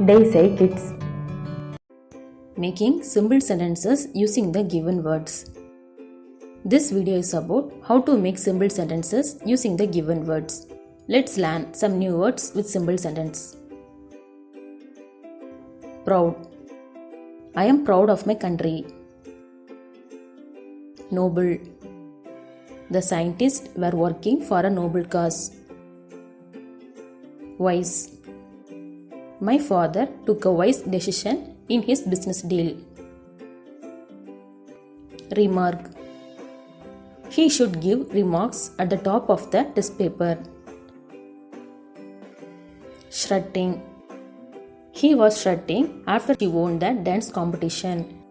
Day 8 Kids. Making simple sentences using the given words. This video is about how to make simple sentences using the given words. Let's learn some new words with simple sentence. Proud. I am proud of my country. Noble. The scientists were working for a noble cause. Wise. My father took a wise decision in his business deal. Remark. He should give remarks at the top of the test paper. Strutting. He was strutting after he won the dance competition.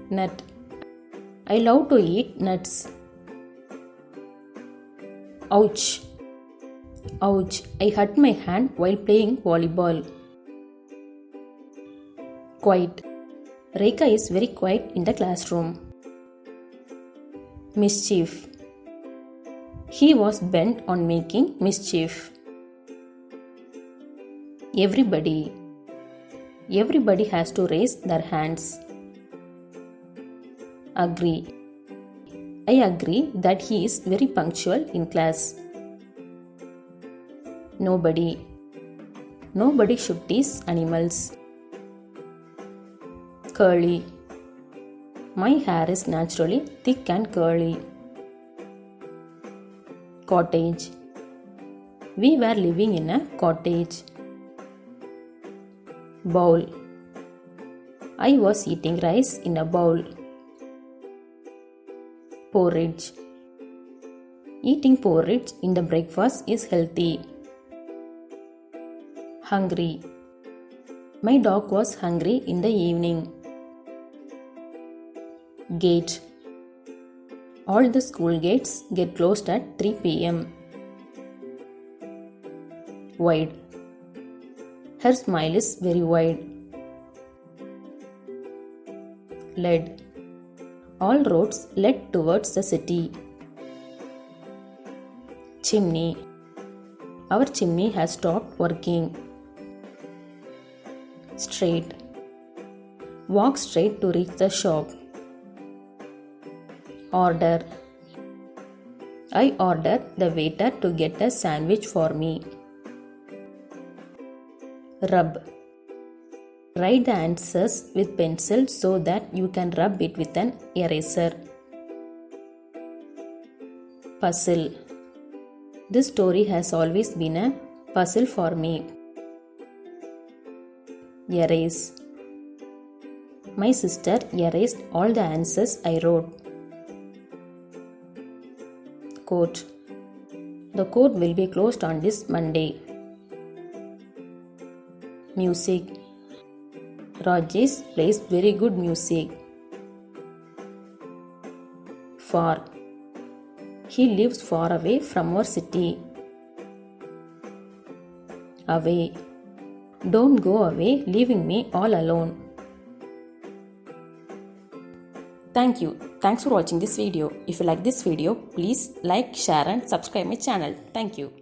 Nut. I love to eat nuts. Ouch. Ouch, I hurt my hand while playing volleyball. Quiet. Rekha is very quiet in the classroom. Mischief. He was bent on making mischief. Everybody. Everybody has to raise their hands. Agree. I agree that he is very punctual in class. Nobody. Nobody should tease animals. Curly. My hair is naturally thick and curly. Cottage. We were living in a cottage. Bowl. I was eating rice in a bowl. Porridge. Eating porridge in the breakfast is healthy. Hungry. My dog was hungry in the evening. Gate. All the school gates get closed at 3 p.m. Wide. Her smile is very wide. Led. All roads led towards the city. Chimney. Our chimney has stopped working. Straight. Walk straight to reach the shop. Order. I ordered the waiter to get a sandwich for me. Rub. Write the answers with pencil so that you can rub it with an eraser. Puzzle. This story has always been a puzzle for me. Erase. My sister erased all the answers I wrote. Court. The court will be closed on this Monday. Music. Rajesh plays very good music. Far. He lives far away from our city. Away. Don't go away, leaving me all alone. Thank you. Thanks for watching this video. If you like this video, please like, share and subscribe my channel. Thank you.